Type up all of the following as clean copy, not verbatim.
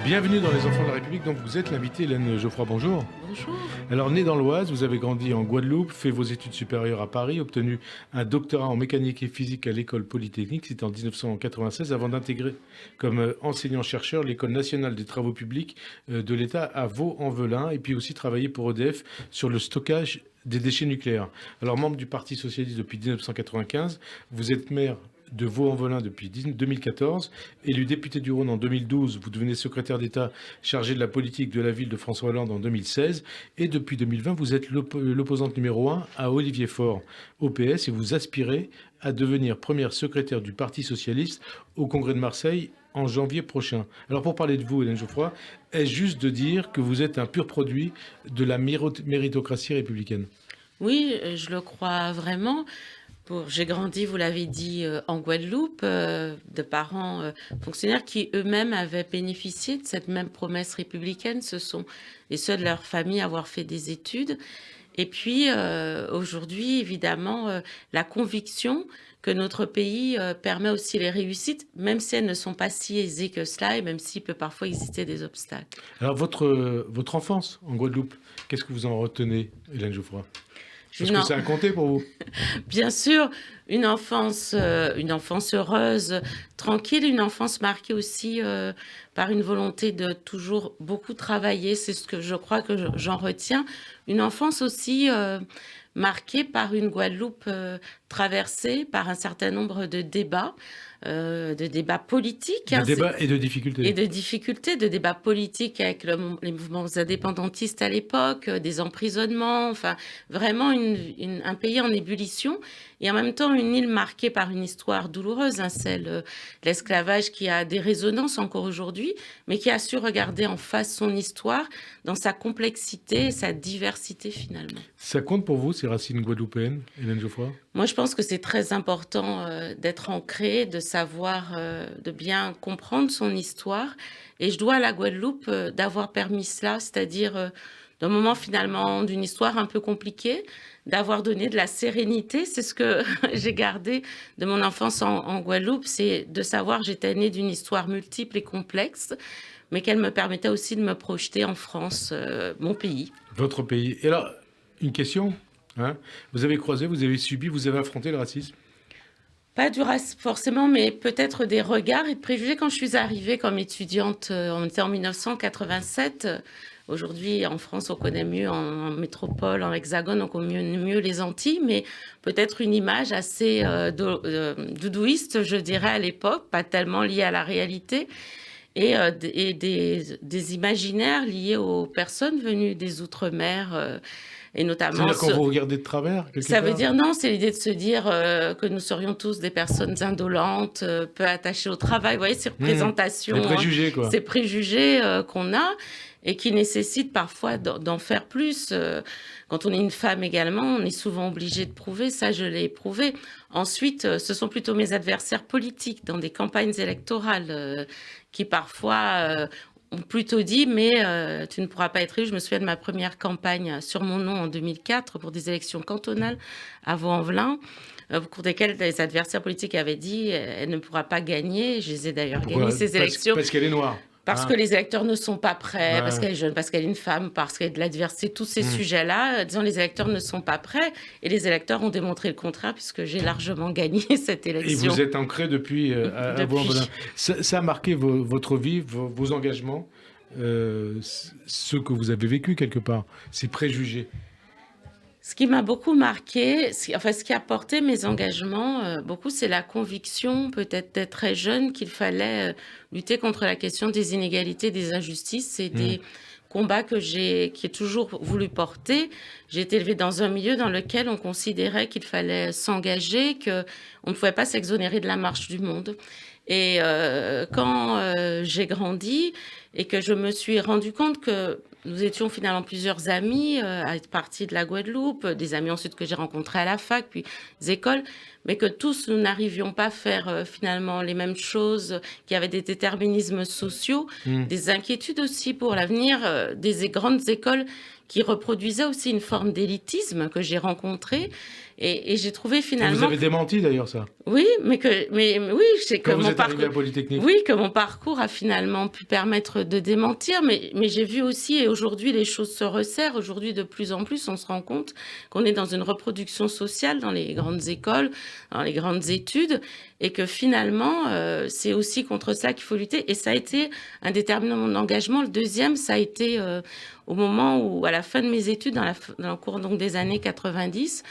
Bienvenue dans Les Enfants de la République. Donc vous êtes l'invité Hélène Geoffroy, bonjour. Bonjour. Alors né dans l'Oise, vous avez grandi en Guadeloupe, fait vos études supérieures à Paris, obtenu un doctorat en mécanique et physique à l'école polytechnique, c'était en 1996, avant d'intégrer comme enseignant-chercheur l'école nationale des travaux publics de l'État à Vaux-en-Velin, et puis aussi travaillé pour EDF sur le stockage des déchets nucléaires. Alors membre du Parti socialiste depuis 1995, vous êtes maire de Vaux-en-Velin depuis 2014. Élu député du Rhône en 2012, vous devenez secrétaire d'État chargé de la politique de la ville de François Hollande en 2016. Et depuis 2020, vous êtes l'opposante numéro 1 à Olivier Faure au PS et vous aspirez à devenir première secrétaire du Parti socialiste au Congrès de Marseille en janvier prochain. Alors pour parler de vous, Hélène Geoffroy, est-ce juste de dire que vous êtes un pur produit de la méritocratie républicaine ? Oui, je le crois vraiment. J'ai grandi, vous l'avez dit, en Guadeloupe, de parents fonctionnaires qui eux-mêmes avaient bénéficié de cette même promesse républicaine. Ce sont les seuls de leur famille à avoir fait des études. Et puis, aujourd'hui, évidemment, la conviction que notre pays permet aussi les réussites, même si elles ne sont pas si aisées que cela, et même s'il peut parfois exister des obstacles. Alors votre enfance en Guadeloupe, qu'est-ce que vous en retenez, Hélène Geoffroy ? Parce que ça a compté pour vous. Bien sûr, une enfance heureuse, tranquille, une enfance marquée aussi par une volonté de toujours beaucoup travailler. C'est ce que je crois que j'en retiens. Une enfance aussi marquée par une Guadeloupe traversée par un certain nombre de débats politiques. De débats et de difficultés. Et de difficultés, de débats politiques avec les mouvements indépendantistes à l'époque, des emprisonnements, enfin vraiment un pays en ébullition et en même temps une île marquée par une histoire douloureuse, celle de l'esclavage qui a des résonances encore aujourd'hui, mais qui a su regarder en face son histoire dans sa complexité et sa diversité finalement. Ça compte pour vous, ces racines guadeloupéennes, Hélène Geoffroy ? Moi, je pense que c'est très important d'être ancré, de savoir, de bien comprendre son histoire. Et je dois à la Guadeloupe d'avoir permis cela, c'est-à-dire d'un moment finalement d'une histoire un peu compliquée, d'avoir donné de la sérénité. C'est ce que j'ai gardé de mon enfance en Guadeloupe, c'est de savoir que j'étais née d'une histoire multiple et complexe, mais qu'elle me permettait aussi de me projeter en France, mon pays. Votre pays. Et alors, une question ? Vous avez croisé, vous avez subi, vous avez affronté le racisme ? Pas du racisme forcément, mais peut-être des regards et de préjugés. Quand je suis arrivée comme étudiante, on était en 1987. Aujourd'hui, en France, on connaît mieux, en métropole, en hexagone, on connaît mieux les Antilles, mais peut-être une image assez doudouiste, je dirais, à l'époque, pas tellement liée à la réalité. Et des imaginaires liés aux personnes venues des Outre-mer, et notamment... C'est-à-dire qu'on vous regardait de travers, quelque Ça part ? veut dire, non, c'est l'idée de se dire que nous serions tous des personnes indolentes, peu attachées au travail. Vous voyez, ces représentations... Des préjugés, quoi. Ces préjugés qu'on a et qui nécessitent parfois d'en faire plus. Quand on est une femme également, on est souvent obligé de prouver. Ça, je l'ai éprouvé. Ensuite, ce sont plutôt mes adversaires politiques dans des campagnes électorales qui parfois... ont plutôt dit, mais tu ne pourras pas être élu. Je me souviens de ma première campagne sur mon nom en 2004 pour des élections cantonales à Vaux-en-Velin, au cours desquelles les adversaires politiques avaient dit elle ne pourra pas gagner. Je les ai d'ailleurs gagné ces élections. Parce qu'elle est noire. Parce que les électeurs ne sont pas prêts, parce qu'elle est jeune, parce qu'elle est une femme, parce qu'elle est de l'adversité, tous ces sujets-là, disons, les électeurs ne sont pas prêts. Et les électeurs ont démontré le contraire, puisque j'ai largement gagné cette élection. Et vous êtes ancré depuis à Vaux-en-Velin. Ça a marqué votre vie, vos engagements, ce que vous avez vécu quelque part, ces préjugés. Ce qui m'a beaucoup marqué, ce qui a porté mes engagements, beaucoup, c'est la conviction, peut-être d'être très jeune, qu'il fallait lutter contre la question des inégalités, des injustices. C'est des combats que j'ai toujours voulu porter. J'ai été élevée dans un milieu dans lequel on considérait qu'il fallait s'engager, qu'on ne pouvait pas s'exonérer de la marche du monde. Et quand j'ai grandi et que je me suis rendu compte que nous étions finalement plusieurs amis à être partis de la Guadeloupe, des amis ensuite que j'ai rencontrés à la fac, puis des écoles, mais que tous nous n'arrivions pas à faire finalement les mêmes choses, qu'il y avait des déterminismes sociaux, des inquiétudes aussi pour l'avenir des grandes écoles qui reproduisaient aussi une forme d'élitisme que j'ai rencontrée Et j'ai trouvé Et finalement... vous avez démenti d'ailleurs ça. Oui, mais oui, c'est que Quand vous mon êtes arrivé à parcours... Polytechnique. Oui, que mon parcours a finalement pu permettre de démentir, mais j'ai vu aussi, et aujourd'hui les choses se resserrent, aujourd'hui de plus en plus on se rend compte qu'on est dans une reproduction sociale dans les grandes écoles, dans les grandes études, et que finalement c'est aussi contre ça qu'il faut lutter. Et ça a été un déterminant de mon engagement. Le deuxième, ça a été au moment où, à la fin de mes études, dans le cours donc, des années 90,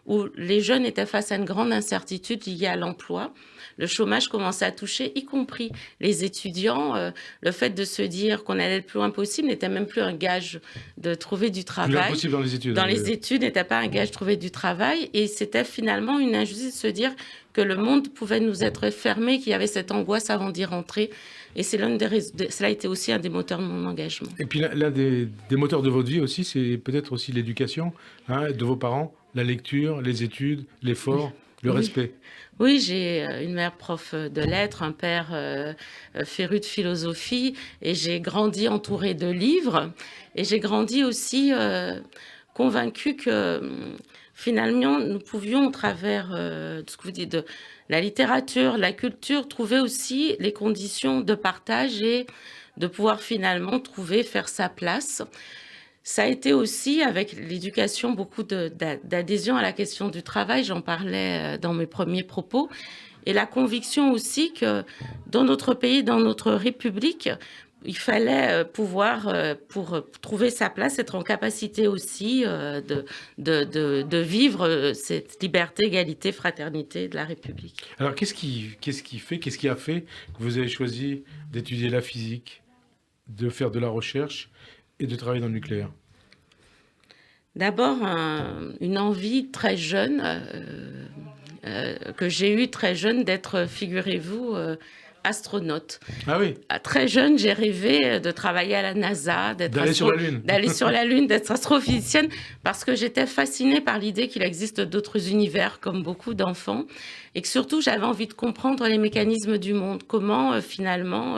où les jeunes étaient face à une grande incertitude liée à l'emploi. Le chômage commençait à toucher, y compris les étudiants. Le fait de se dire qu'on allait le plus loin possible n'était même plus un gage de trouver du travail. Plus impossible dans les études. Dans les études n'était pas un gage de trouver du travail. Et c'était finalement une injustice de se dire que le monde pouvait nous être fermé, qu'il y avait cette angoisse avant d'y rentrer. Et c'est cela a été aussi un des moteurs de mon engagement. Et puis l'un des moteurs de votre vie aussi, c'est peut-être aussi l'éducation de vos parents, la lecture, les études, l'effort, le respect. Oui, j'ai une mère prof de lettres, un père féru de philosophie, et j'ai grandi entourée de livres. Et j'ai grandi aussi convaincue que finalement, nous pouvions, au travers de ce que vous dites, de la littérature, la culture, trouver aussi les conditions de partage et de pouvoir finalement faire sa place. Ça a été aussi, avec l'éducation, beaucoup d'adhésion à la question du travail. J'en parlais dans mes premiers propos. Et la conviction aussi que dans notre pays, dans notre République, il fallait pouvoir, pour trouver sa place, être en capacité aussi de vivre cette liberté, égalité, fraternité de la République. Alors, qu'est-ce qui a fait que vous avez choisi d'étudier la physique, de faire de la recherche et de travailler dans le nucléaire? D'abord, une envie très jeune, que j'ai eue très jeune, d'être, figurez-vous, astronaute. Ah oui. Très jeune, j'ai rêvé de travailler à la NASA, d'aller sur la Lune. D'aller sur la Lune, d'être astrophysicienne, parce que j'étais fascinée par l'idée qu'il existe d'autres univers, comme beaucoup d'enfants, et que surtout j'avais envie de comprendre les mécanismes du monde, comment finalement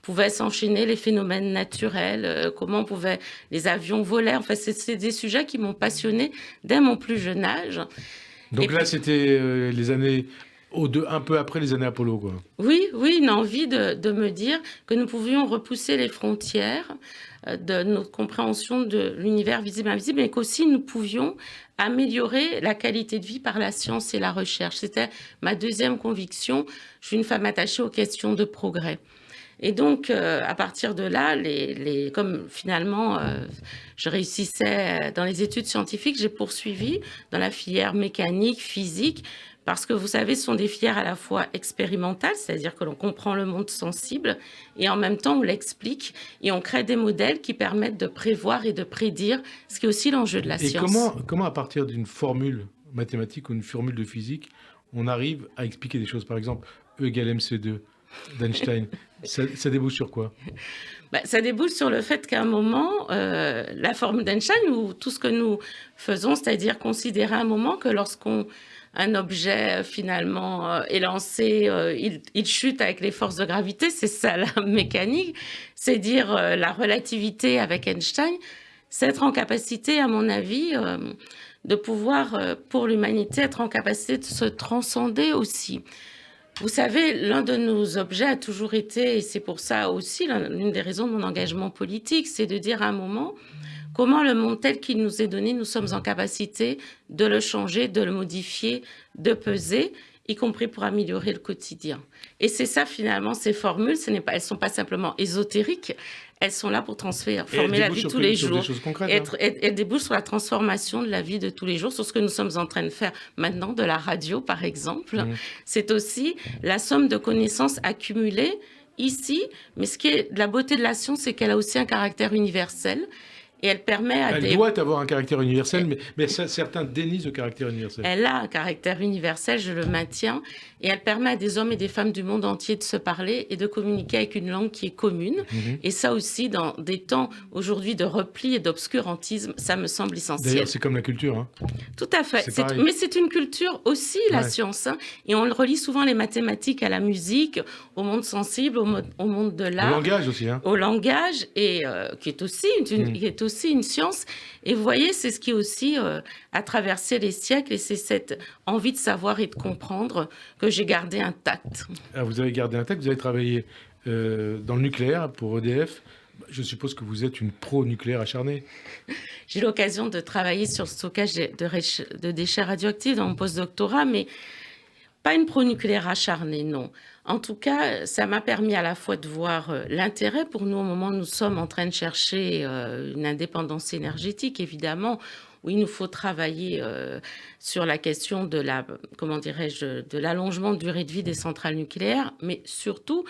pouvaient s'enchaîner les phénomènes naturels, comment pouvaient les avions voler. Enfin, c'est des sujets qui m'ont passionnée dès mon plus jeune âge. Donc là, c'était les années... un peu après les années Apollo, quoi. Oui, une envie de me dire que nous pouvions repousser les frontières de notre compréhension de l'univers visible et invisible, mais qu'aussi nous pouvions améliorer la qualité de vie par la science et la recherche. C'était ma deuxième conviction. Je suis une femme attachée aux questions de progrès. Et donc, à partir de là, comme finalement, je réussissais dans les études scientifiques, j'ai poursuivi dans la filière mécanique, physique, parce que vous savez, ce sont des filières à la fois expérimentales, c'est-à-dire que l'on comprend le monde sensible, et en même temps, on l'explique, et on crée des modèles qui permettent de prévoir et de prédire, ce qui est aussi l'enjeu de la science. Et comment, à partir d'une formule mathématique ou une formule de physique, on arrive à expliquer des choses? Par exemple, E égale mc2 d'Einstein, ça débouche sur quoi? Ça débouche sur le fait qu'à un moment, la formule d'Einstein, ou tout ce que nous faisons, c'est-à-dire considérer un moment que un objet finalement est lancé, il chute avec les forces de gravité, c'est ça la mécanique, c'est dire la relativité avec Einstein, c'est être en capacité, à mon avis, de pouvoir, pour l'humanité, être en capacité de se transcender aussi. Vous savez, l'un de nos objets a toujours été, et c'est pour ça aussi l'une des raisons de mon engagement politique, c'est de dire à un moment comment le monde tel qu'il nous est donné, nous sommes en capacité de le changer, de le modifier, de peser, y compris pour améliorer le quotidien. Et c'est ça finalement, ces formules, elles ne sont pas simplement ésotériques, elles sont là pour transformer la vie de tous les jours. Elles débouchent sur la transformation de la vie de tous les jours, sur ce que nous sommes en train de faire maintenant, de la radio par exemple. C'est aussi la somme de connaissances accumulées ici, mais ce qui est de la beauté de la science, c'est qu'elle a aussi un caractère universel. Et elle permet Elle doit avoir un caractère universel, mais certains dénient ce caractère universel. Elle a un caractère universel, je le maintiens, et elle permet à des hommes et des femmes du monde entier de se parler et de communiquer avec une langue qui est commune. Et ça aussi, dans des temps aujourd'hui de repli et d'obscurantisme, ça me semble essentiel. D'ailleurs, c'est comme la culture. Hein. Tout à fait. Mais c'est une culture aussi, la science. Hein, et on le relie souvent, les mathématiques, à la musique, au monde sensible, au monde de l'art. Au langage aussi. Hein. Au langage, et qui est aussi aussi une science. Et vous voyez, c'est ce qui aussi a traversé les siècles, et c'est cette envie de savoir et de comprendre que j'ai gardé intacte. Ah, vous avez gardé intact, vous avez travaillé dans le nucléaire pour EDF. Je suppose que vous êtes une pro-nucléaire acharnée. J'ai eu l'occasion de travailler sur le stockage de déchets radioactifs dans mon postdoctorat, mais pas une pro-nucléaire acharnée, non. En tout cas, ça m'a permis à la fois de voir l'intérêt pour nous au moment où nous sommes en train de chercher une indépendance énergétique, évidemment, où il nous faut travailler sur la question de de l'allongement de durée de vie des centrales nucléaires, mais surtout,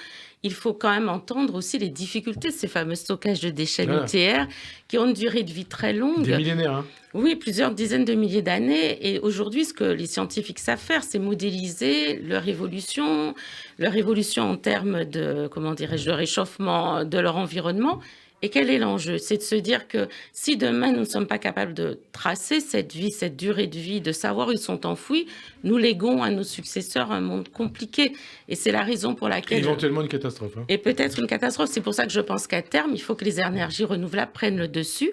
il faut quand même entendre aussi les difficultés de ces fameux stockages de déchets nucléaires qui ont une durée de vie très longue. Des millénaires, hein. Oui, plusieurs dizaines de milliers d'années. Et aujourd'hui, ce que les scientifiques savent faire, c'est modéliser leur évolution en termes de, de réchauffement de leur environnement. Et quel est l'enjeu? C'est de se dire que si demain, nous ne sommes pas capables de tracer cette vie, cette durée de vie, de savoir où ils sont enfouis, nous léguons à nos successeurs un monde compliqué. Et c'est la raison pour laquelle... Éventuellement une catastrophe. Hein. Et peut-être une catastrophe. C'est pour ça que je pense qu'à terme, il faut que les énergies renouvelables prennent le dessus,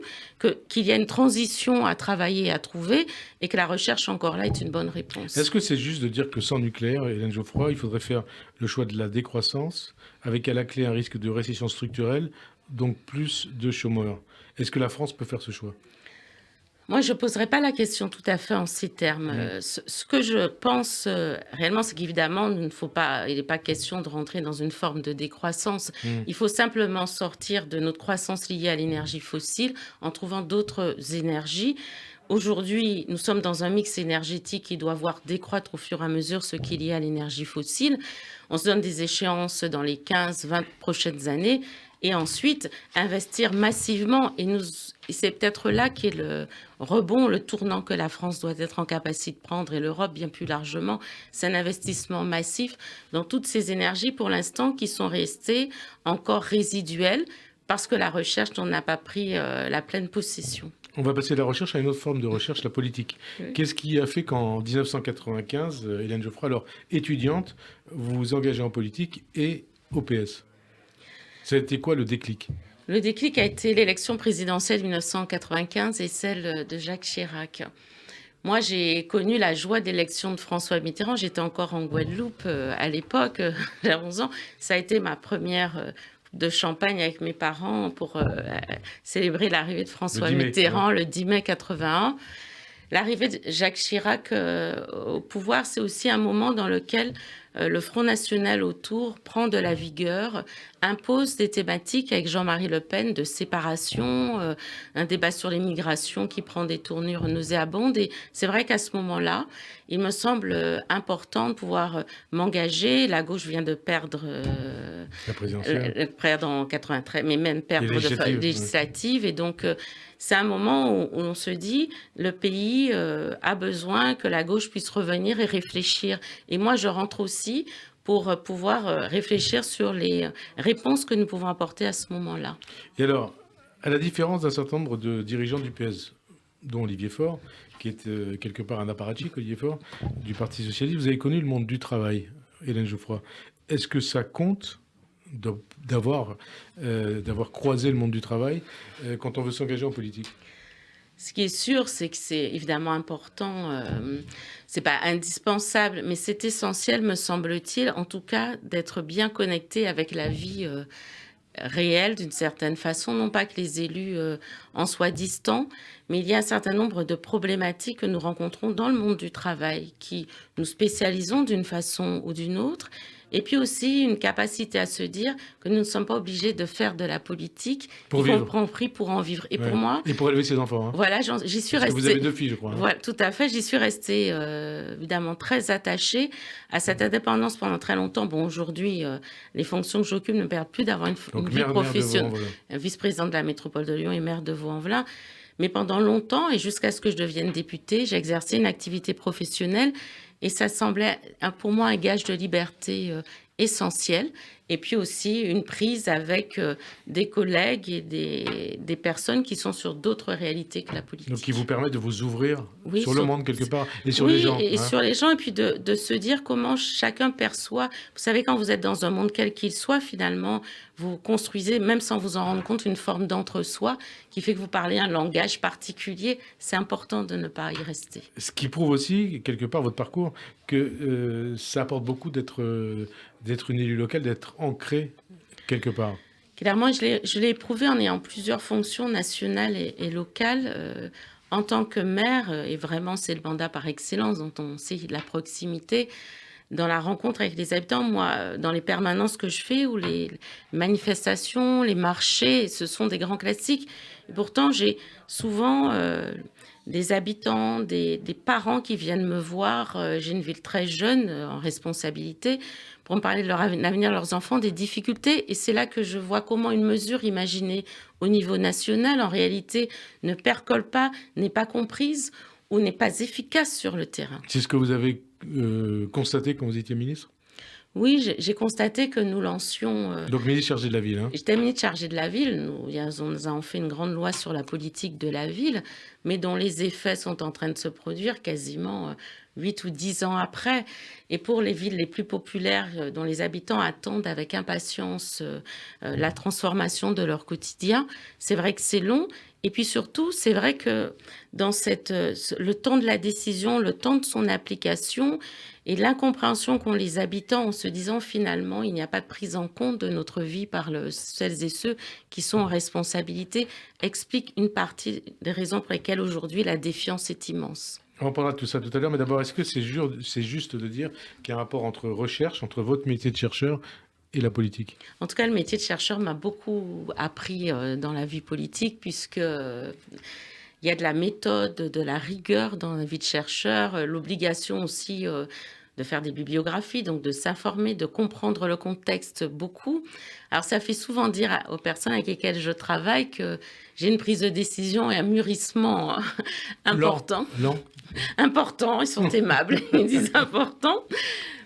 qu'il y a une transition à travailler et à trouver, et que la recherche encore là est une bonne réponse. Est-ce que c'est juste de dire que sans nucléaire, Hélène Geoffroy, il faudrait faire le choix de la décroissance, avec à la clé un risque de récession structurelle, donc plus de chômeurs? Est-ce que la France peut faire ce choix? Moi, je ne poserai pas la question tout à fait en ces termes. Ce que je pense réellement, c'est qu'évidemment, il n'est pas question de rentrer dans une forme de décroissance. Il faut simplement sortir de notre croissance liée à l'énergie fossile en trouvant d'autres énergies. Aujourd'hui, nous sommes dans un mix énergétique qui doit voir décroître au fur et à mesure ce qui est lié à l'énergie fossile. On se donne des échéances dans les 15-20 prochaines années. Et ensuite, investir massivement. Et c'est peut-être là qu'est le rebond, le tournant que la France doit être en capacité de prendre, et l'Europe bien plus largement. C'est un investissement massif dans toutes ces énergies, pour l'instant, qui sont restées encore résiduelles, parce que la recherche n'en a pas pris la pleine possession. On va passer de la recherche à une autre forme de recherche, la politique. Oui. Qu'est-ce qui a fait qu'en 1995, Hélène Geoffroy, alors étudiante, vous vous engagez en politique et au PS? C'était quoi le déclic? Le déclic a été l'élection présidentielle de 1995 et celle de Jacques Chirac. Moi, j'ai connu la joie d'élection de François Mitterrand. J'étais encore en Guadeloupe à l'époque, j'avais 11 ans. Ça a été ma première de champagne avec mes parents pour célébrer l'arrivée de François Mitterrand le 10 mai 81. L'arrivée de Jacques Chirac au pouvoir, c'est aussi un moment dans lequel le Front National autour prend de la vigueur, impose des thématiques avec Jean-Marie Le Pen de séparation, un débat sur les migrations qui prend des tournures nauséabondes. Et c'est vrai qu'à ce moment-là, il me semble important de pouvoir m'engager. La gauche vient de perdre la présidentielle, perdre en 93, mais même perdre de législative. Et donc, c'est un moment où on se dit le pays a besoin que la gauche puisse revenir et réfléchir. Et moi, je rentre aussi pour pouvoir réfléchir sur les réponses que nous pouvons apporter à ce moment-là. Et alors, à la différence d'un certain nombre de dirigeants du PS, dont Olivier Faure, qui est quelque part un apparatchik, Olivier Faure, du Parti socialiste, vous avez connu le monde du travail, Hélène Geoffroy. Est-ce que ça compte d'avoir croisé le monde du travail quand on veut s'engager en politique? Ce qui est sûr, c'est que c'est évidemment important, c'est pas indispensable, mais c'est essentiel, me semble-t-il, en tout cas, d'être bien connecté avec la vie réelle d'une certaine façon. Non pas que les élus en soient distants, mais il y a un certain nombre de problématiques que nous rencontrons dans le monde du travail, qui nous spécialisons d'une façon ou d'une autre. Et puis aussi une capacité à se dire que nous ne sommes pas obligés de faire de la politique. Pour vivre. Faut prendre pour en vivre. Et pour moi... Et pour élever ses enfants. Hein. Voilà, j'y suis restée... Vous avez 2 filles, je crois. Hein. Voilà, tout à fait. J'y suis restée évidemment très attachée à cette indépendance pendant très longtemps. Bon, aujourd'hui, les fonctions que j'occupe ne me permettent plus d'avoir une vie professionnelle. Vice-présidente de la métropole de Lyon et maire de Vaux-en-Velin. Mais pendant longtemps, et jusqu'à ce que je devienne députée, j'ai exercé une activité professionnelle. Et ça semblait pour moi un gage de liberté essentiel. et puis aussi une prise avec des collègues et des personnes qui sont sur d'autres réalités que la politique. Donc, qui vous permet de vous ouvrir Oui, sur le monde quelque part et sur les oui, gens. et Hein. sur les gens, et puis de se dire comment chacun perçoit. Vous savez, quand vous êtes dans un monde quel qu'il soit, finalement, vous construisez, même sans vous en rendre compte, une forme d'entre-soi qui fait que vous parlez un langage particulier. C'est important de ne pas y rester. Ce qui prouve aussi, quelque part, votre parcours, que ça apporte beaucoup d'être une élue locale, d'être ancré quelque part. Clairement, je l'ai éprouvé en ayant plusieurs fonctions nationales et locales. En tant que maire, et vraiment c'est le mandat par excellence dont on sait la proximité, dans la rencontre avec les habitants, moi, dans les permanences que je fais ou les manifestations, les marchés, ce sont des grands classiques. Et pourtant, j'ai souvent des habitants, des parents qui viennent me voir. J'ai une ville très jeune en responsabilité pour me parler de leur avenir, leurs enfants, des difficultés. Et c'est là que je vois comment une mesure imaginée au niveau national, en réalité, ne percole pas, n'est pas comprise ou n'est pas efficace sur le terrain. C'est ce que vous avez constaté quand vous étiez ministre? Oui, j'ai constaté que nous lancions. Donc, ministre chargé de la ville. Hein. J'étais ministre chargée de la ville. Nous avons fait une grande loi sur la politique de la ville, mais dont les effets sont en train de se produire quasiment 8 ou 10 ans après. Et pour les villes les plus populaires, dont les habitants attendent avec impatience la transformation de leur quotidien, c'est vrai que c'est long. Et puis surtout, c'est vrai que dans le temps de la décision, le temps de son application et l'incompréhension qu'ont les habitants en se disant finalement il n'y a pas de prise en compte de notre vie par celles et ceux qui sont en responsabilité, explique une partie des raisons pour lesquelles aujourd'hui la défiance est immense. On parlera de tout ça tout à l'heure, mais d'abord, est-ce que c'est juste de dire qu'il y a un rapport entre recherche, entre votre métier de chercheur et la politique? En tout cas, le métier de chercheur m'a beaucoup appris dans la vie politique, puisque il y a de la méthode, de la rigueur dans la vie de chercheur, l'obligation aussi de faire des bibliographies, donc de s'informer, de comprendre le contexte beaucoup. Alors ça fait souvent dire aux personnes avec lesquelles je travaille que j'ai une prise de décision et un mûrissement important. Lent. Important, ils sont aimables, ils disent important.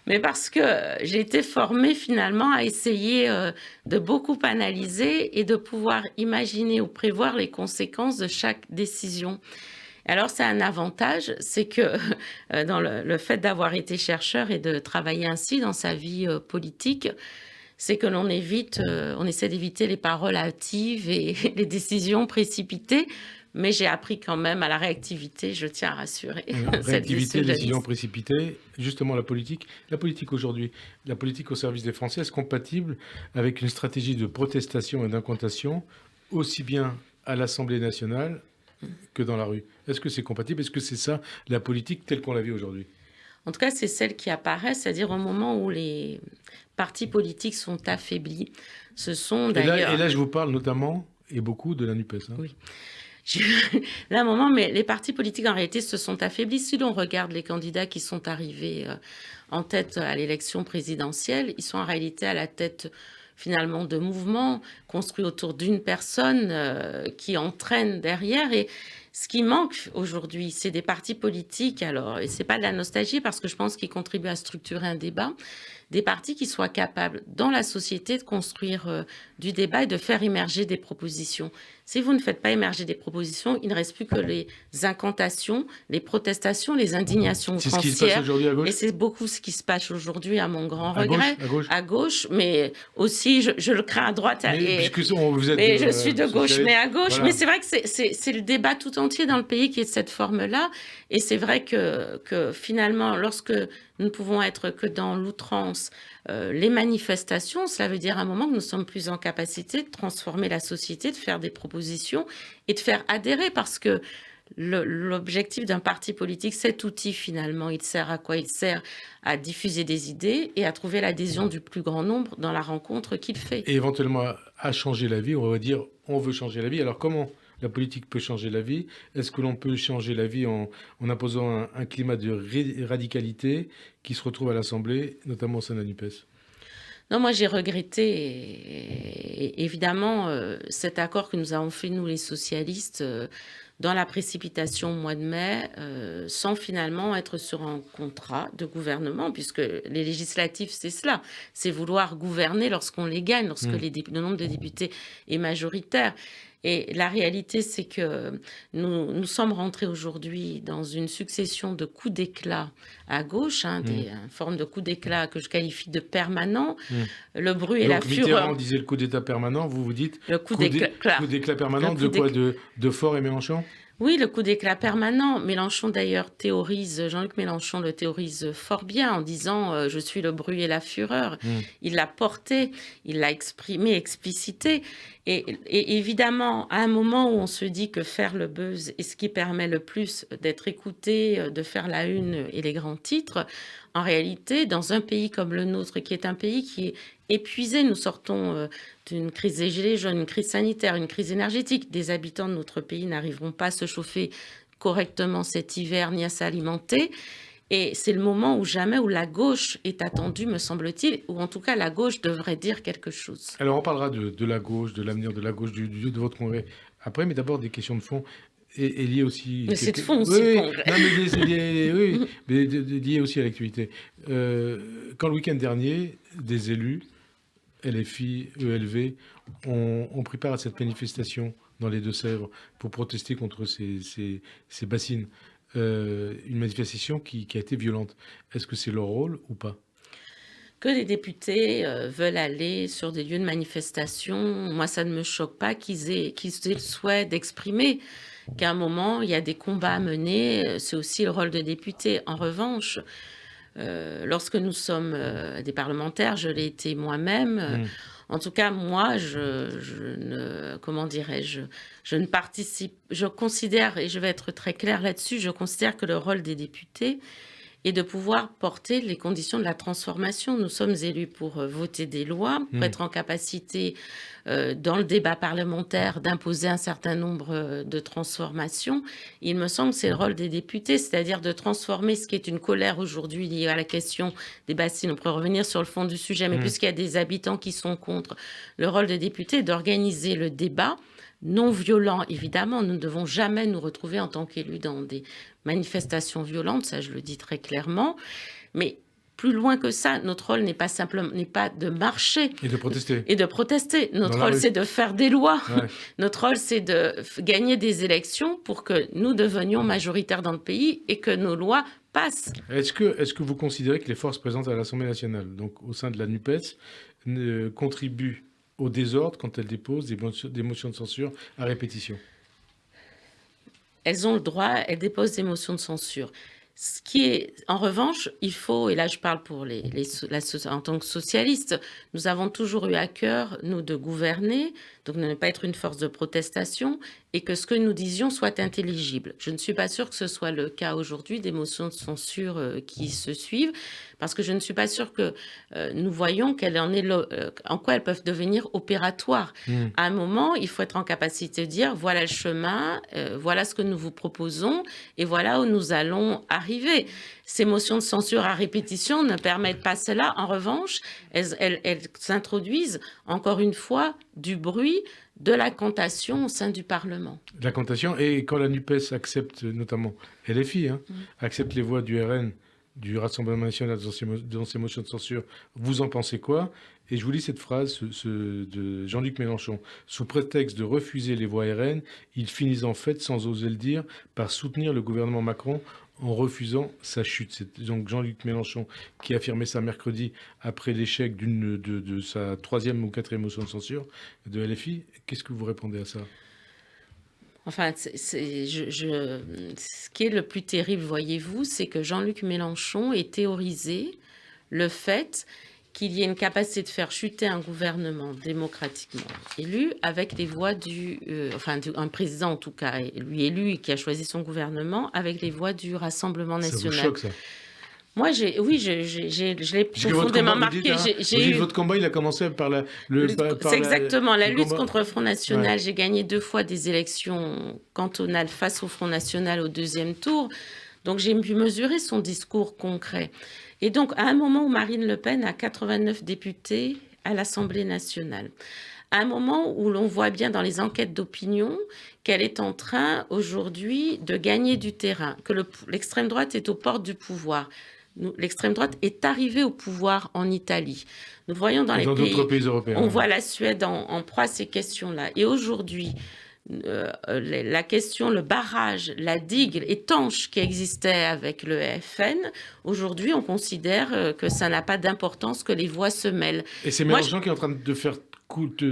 Mais parce que j'ai été formée finalement à essayer de beaucoup analyser et de pouvoir imaginer ou prévoir les conséquences de chaque décision. Alors, c'est un avantage, c'est que dans le fait d'avoir été chercheur et de travailler ainsi dans sa vie politique, c'est que l'on on essaie d'éviter les paroles hâtives et les décisions précipitées. Mais j'ai appris quand même à la réactivité, je tiens à rassurer. Réactivité, décision précipitée, justement la politique aujourd'hui, la politique au service des Français, est-ce compatible avec une stratégie de protestation et d'incantation, aussi bien à l'Assemblée nationale que dans la rue? Est-ce que c'est compatible? Est-ce que c'est ça la politique telle qu'on la vit aujourd'hui? En tout cas, c'est celle qui apparaît, c'est-à-dire au moment où les partis politiques sont affaiblis. Ce sont d'ailleurs... Et là, je vous parle notamment et beaucoup de la NUPES. Hein. Oui. Là, un moment, mais les partis politiques, en réalité, se sont affaiblis. Si l'on regarde les candidats qui sont arrivés en tête à l'élection présidentielle, ils sont en réalité à la tête, finalement, de mouvements construits autour d'une personne qui entraîne derrière. Et ce qui manque aujourd'hui, c'est des partis politiques, alors, et c'est pas de la nostalgie, parce que je pense qu'ils contribuent à structurer un débat, des partis qui soient capables, dans la société, de construire du débat et de faire émerger des propositions. Si vous ne faites pas émerger des propositions, il ne reste plus que les incantations, les protestations, les indignations C'est foncières. ce qui se passe aujourd'hui à gauche. Et c'est beaucoup ce qui se passe aujourd'hui, à mon grand à regret. À gauche, mais aussi, je le crains à droite. Mais, vous êtes mais je suis de gauche, mais à gauche. Voilà. Mais c'est vrai que c'est le débat tout entier dans le pays qui est de cette forme-là. Et c'est vrai que finalement, lorsque nous ne pouvons être que dans l'outrance, les manifestations, cela veut dire à un moment que nous sommes plus en capacité de transformer la société, de faire des propositions et de faire adhérer, parce que l'objectif d'un parti politique, cet outil finalement, il sert à quoi? Il sert à diffuser des idées et à trouver l'adhésion du plus grand nombre dans la rencontre qu'il fait. Et éventuellement à changer la vie, on va dire on veut changer la vie. Alors comment la politique peut changer la vie? Est-ce que l'on peut changer la vie en imposant un climat de radicalité qui se retrouve à l'Assemblée, notamment au sein de la NUPES? Non, moi j'ai regretté évidemment cet accord que nous avons fait, nous les socialistes, dans la précipitation au mois de mai, sans finalement être sur un contrat de gouvernement, puisque les législatives, c'est cela, c'est vouloir gouverner lorsqu'on les gagne, lorsque le nombre de députés est majoritaire. Et la réalité, c'est que nous sommes rentrés aujourd'hui dans une succession de coups d'éclat à gauche, des formes de coups d'éclat que je qualifie de permanents. Le bruit et la fureur. Mitterrand disait le coup d'État permanent, vous dites le coup d'éclat permanent, de quoi, de Faure et Mélenchon? Oui, le coup d'éclat permanent. Mélenchon, d'ailleurs, Jean-Luc Mélenchon le théorise fort bien en disant je suis le bruit et la fureur. Il l'a porté, il l'a exprimé, explicité. Et évidemment, à un moment où on se dit que faire le buzz est ce qui permet le plus d'être écouté, de faire la une et les grands titres, en réalité, dans un pays comme le nôtre, qui est un pays qui est épuisé, nous sortons d'une crise des gilets jaunes, une crise sanitaire, une crise énergétique. Des habitants de notre pays n'arriveront pas à se chauffer correctement cet hiver ni à s'alimenter. Et c'est le moment ou jamais où la gauche est attendue, me semble-t-il, ou en tout cas la gauche devrait dire quelque chose. Alors on parlera de la gauche, de l'avenir de la gauche, de votre congrès après, mais d'abord des questions de fond. Et lié aussi... Mais c'est de fond aussi, le congrès. Non, mais lié aussi à l'actualité. Quand le week-end dernier, des élus, LFI, ELV, ont pris part à cette manifestation dans les Deux-Sèvres pour protester contre ces bassines. Une manifestation qui a été violente. Est-ce que c'est leur rôle ou pas? Que les députés veulent aller sur des lieux de manifestation, moi ça ne me choque pas qu'ils aient le souhait d'exprimer qu'à un moment il y a des combats à mener, c'est aussi le rôle de députés. En revanche, lorsque nous sommes des parlementaires, je l'ai été moi-même, en tout cas moi je ne participe, je considère, et je vais être très claire là-dessus, je considère que le rôle des députés et de pouvoir porter les conditions de la transformation. Nous sommes élus pour voter des lois, pour être en capacité, dans le débat parlementaire, d'imposer un certain nombre de transformations. Il me semble que c'est le rôle des députés, c'est-à-dire de transformer ce qui est une colère aujourd'hui liée à la question des bassines. On pourrait revenir sur le fond du sujet, mais puisqu'il y a des habitants qui sont contre, le rôle des députés est d'organiser le débat, non violent, évidemment. Nous ne devons jamais nous retrouver en tant qu'élus dans des manifestations violentes, ça je le dis très clairement. Mais plus loin que ça, notre rôle n'est pas de marcher. Et de protester. Notre rôle, c'est de faire des lois. Ouais. Notre rôle, c'est de gagner des élections pour que nous devenions majoritaires dans le pays et que nos lois passent. Est-ce que vous considérez que les forces présentes à l'Assemblée nationale, donc au sein de la NUPES, contribuent au désordre quand elles déposent des motions de censure à répétition? Elles ont le droit, elles déposent des motions de censure. Ce qui est, en revanche, il faut, et là je parle pour en tant que socialiste, nous avons toujours eu à cœur, nous, de gouverner, donc de ne pas être une force de protestation, et que ce que nous disions soit intelligible. Je ne suis pas sûre que ce soit le cas aujourd'hui des motions de censure qui se suivent, parce que je ne suis pas sûre que nous voyons en quoi elles peuvent devenir opératoires. À un moment, il faut être en capacité de dire, voilà le chemin, voilà ce que nous vous proposons, et voilà où nous allons arriver. Ces motions de censure à répétition ne permettent pas cela. En revanche, elles s'introduisent, encore une fois, du bruit, de la cantation au sein du Parlement. La cantation, et quand la NUPES accepte, notamment LFI, accepte les voix du RN, du Rassemblement national dans ces motions de censure, vous en pensez quoi? Et je vous lis cette phrase de Jean-Luc Mélenchon. Sous prétexte de refuser les voix RN, ils finissent en fait, sans oser le dire, par soutenir le gouvernement Macron en refusant sa chute. C'est donc Jean-Luc Mélenchon qui affirmait ça mercredi après l'échec de sa 3e ou 4e motion de censure de LFI. Qu'est-ce que vous répondez à ça? Enfin, ce qui est le plus terrible, voyez-vous, c'est que Jean-Luc Mélenchon ait théorisé le fait qu'il y ait une capacité de faire chuter un gouvernement démocratiquement élu avec les voix un président en tout cas, lui élu et qui a choisi son gouvernement, avec les voix du Rassemblement national. Ça vous choque, ça? Moi, je l'ai profondément marqué. Votre combat, il a commencé par c'est exactement la lutte combat contre le Front National. Ouais. J'ai gagné 2 fois des élections cantonales face au Front National au 2e tour. Donc, j'ai pu mesurer son discours concret. Et donc, à un moment où Marine Le Pen a 89 députés à l'Assemblée nationale, à un moment où l'on voit bien dans les enquêtes d'opinion qu'elle est en train aujourd'hui de gagner du terrain, que l'extrême droite est aux portes du pouvoir. L'extrême droite est arrivée au pouvoir en Italie. Nous voyons dans Et les dans d'autres pays, pays européens. on voit la Suède en proie à ces questions-là. Et aujourd'hui, la question, le barrage, la digue étanche qui existait avec le FN, aujourd'hui, on considère que ça n'a pas d'importance, que les voix se mêlent. Et c'est Mélenchon qui est en train de faire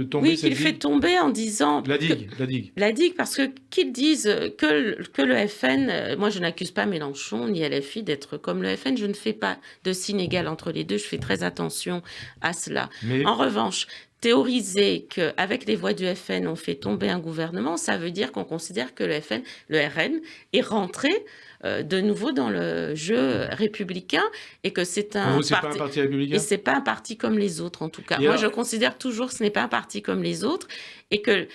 tomber oui, cette qu'il fait digue. tomber en disant... La digue, la digue. La digue, parce que qu'ils disent que le FN... moi, je n'accuse pas Mélenchon ni LFI d'être comme le FN. Je ne fais pas de signe égal entre les deux. Je fais très attention à cela. Mais... En revanche, théoriser qu'avec les voix du FN, on fait tomber un gouvernement, ça veut dire qu'on considère que le RN est rentré de nouveau dans le jeu républicain et que c'est un parti... pas un parti républicain. Et c'est pas un parti comme les autres, en tout cas. Moi, je considère toujours que ce n'est pas un parti comme les autres et que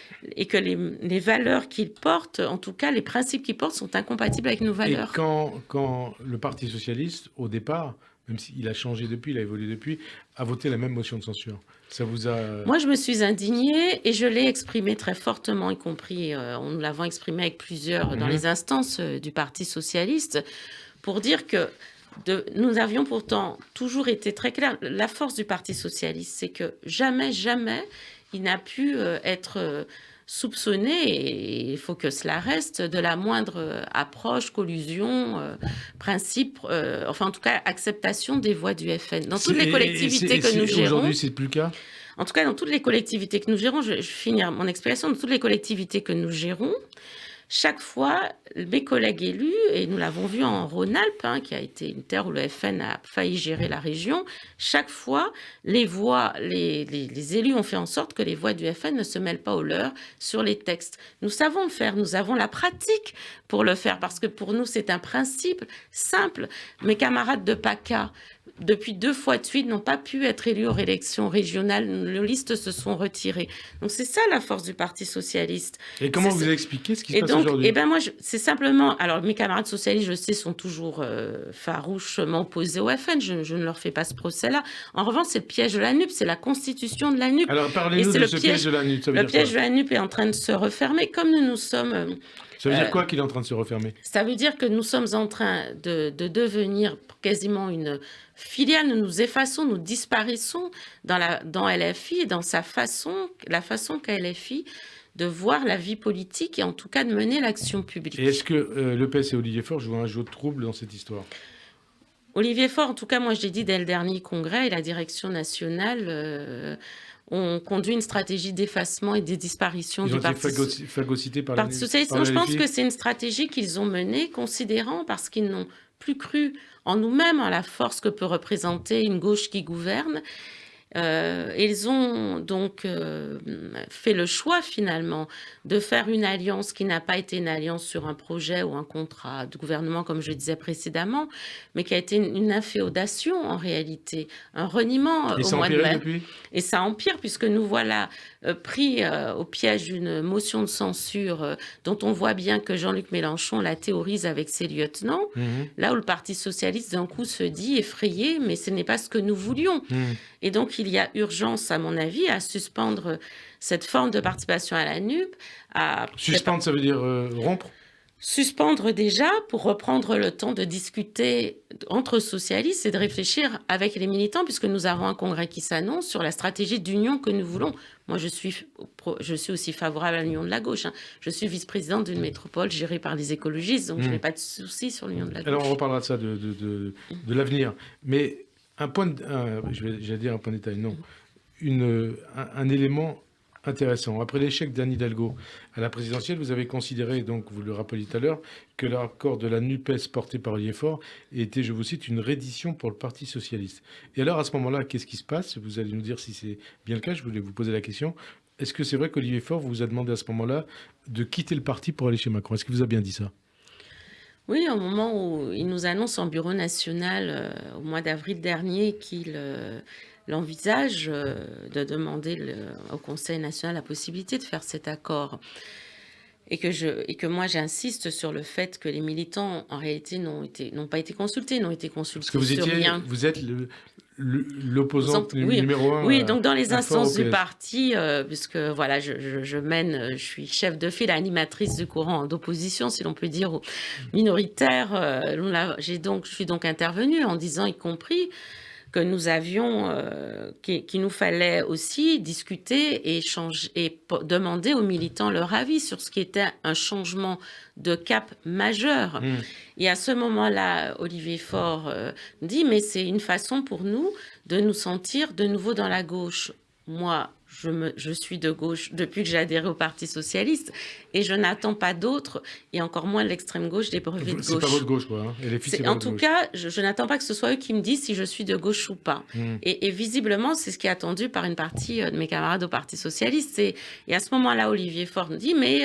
les valeurs qu'il porte, en tout cas, les principes qu'il porte sont incompatibles avec nos valeurs. Et quand le Parti socialiste, au départ, même s'il a changé depuis, il a évolué depuis, a voté la même motion de censure. Ça vous a... Moi, je me suis indignée et je l'ai exprimé très fortement, y compris, nous l'avons exprimé avec plusieurs dans les instances du Parti socialiste, pour dire que nous avions pourtant toujours été très clairs. La force du Parti socialiste, c'est que jamais, il n'a pu être soupçonné, et il faut que cela reste, de la moindre approche, collusion, principe, enfin en tout cas acceptation des voix du FN. Dans toutes les collectivités que nous gérons... Aujourd'hui, c'est plus le cas ? En tout cas, dans toutes les collectivités que nous gérons, je vais finir mon explication, dans toutes les collectivités que nous gérons, chaque fois, mes collègues élus, et nous l'avons vu en Rhône-Alpes, qui a été une terre où le FN a failli gérer la région, chaque fois, les élus ont fait en sorte que les voix du FN ne se mêlent pas aux leurs sur les textes. Nous savons le faire, nous avons la pratique pour le faire, parce que pour nous, c'est un principe simple. Mes camarades de PACA, depuis 2 fois de suite, n'ont pas pu être élus aux élections régionales. Nos listes se sont retirées. Donc, c'est ça la force du Parti socialiste. Et comment vous expliquez ce qui se passe aujourd'hui ? Eh ben moi, c'est simplement... Alors, mes camarades socialistes, je sais, sont toujours farouchement opposés au FN. Je ne leur fais pas ce procès-là. En revanche, c'est le piège de la NUP. C'est la constitution de la NUP. Alors, parlez-nous de ce piège de la NUP. Le piège de la NUP est en train de se refermer. Comme nous sommes... Ça veut dire quoi qu'il est en train de se refermer ? Ça veut dire que nous sommes en train de devenir quasiment une filiale. Nous nous effaçons, nous disparaissons dans LFI et dans la façon qu'a LFI de voir la vie politique et en tout cas de mener l'action publique. Et est-ce que le PS et Olivier Faure jouent un jeu de trouble dans cette histoire ? Olivier Faure, en tout cas, moi je l'ai dit dès le dernier congrès, et la direction nationale... on conduit une stratégie d'effacement et de disparition du Parti phagocytés par la socialiste. Je pense que c'est une stratégie qu'ils ont menée, considérant, parce qu'ils n'ont plus cru en nous-mêmes, en la force que peut représenter une gauche qui gouverne. Ils ont donc fait le choix finalement de faire une alliance qui n'a pas été une alliance sur un projet ou un contrat de gouvernement comme je disais précédemment, mais qui a été une inféodation en réalité, un reniement au mois de mai. Et ça empire puisque nous voilà pris au piège d'une motion de censure dont on voit bien que Jean-Luc Mélenchon la théorise avec ses lieutenants, là où le Parti socialiste d'un coup se dit effrayé, mais ce n'est pas ce que nous voulions. Et donc, il y a urgence, à mon avis, à suspendre cette forme de participation à la NUP. Suspendre, ça veut dire rompre ? Suspendre déjà pour reprendre le temps de discuter entre socialistes et de réfléchir avec les militants, puisque nous avons un congrès qui s'annonce sur la stratégie d'union que nous voulons. Moi, je suis aussi favorable à l'union de la gauche. Je suis vice-présidente d'une métropole gérée par les écologistes, donc je n'ai pas de souci sur l'union de la gauche. Alors, on reparlera de ça, de l'avenir. Mais j'allais dire un point de détail, non. Un élément intéressant. Après l'échec d'Anne Hidalgo à la présidentielle, vous avez considéré, donc vous le rappeliez tout à l'heure, que l'accord de la NUPES porté par Olivier Faure était, je vous cite, une reddition pour le Parti socialiste. Et alors, à ce moment-là, qu'est-ce qui se passe ? Vous allez nous dire si c'est bien le cas. Je voulais vous poser la question. Est-ce que c'est vrai qu'Olivier Faure vous a demandé à ce moment-là de quitter le parti pour aller chez Macron ? Est-ce qu'il vous a bien dit ça ? Oui, au moment où il nous annonce en bureau national, au mois d'avril dernier, qu'il l'envisage de demander au Conseil national la possibilité de faire cet accord. Et que moi, j'insiste sur le fait que les militants, en réalité, n'ont pas été consultés, n'ont été consultés sur rien. Vous êtes l'opposant Oui, numéro un. oui, donc dans les un fort instances au du PS. parti, puisque voilà, je mène, je suis chef de file, animatrice du courant d'opposition, si l'on peut dire, aux minoritaires. Je suis donc intervenue en disant, y compris, que nous avions, qu'il nous fallait aussi discuter et échanger et demander aux militants leur avis sur ce qui était un changement de cap majeur. Et à ce moment-là, Olivier Faure dit, mais c'est une façon pour nous de nous sentir de nouveau dans la gauche. Moi, je suis de gauche depuis que j'ai adhéré au Parti socialiste et je n'attends pas d'autres, et encore moins de l'extrême gauche, des brevets de gauche. C'est pas votre gauche, quoi. Hein. Et les filles, c'est pas En votre tout gauche. cas, je n'attends pas que ce soit eux qui me disent si je suis de gauche ou pas. Et visiblement, c'est ce qui est attendu par une partie de mes camarades au Parti socialiste. Et à ce moment-là, Olivier Faure me dit, mais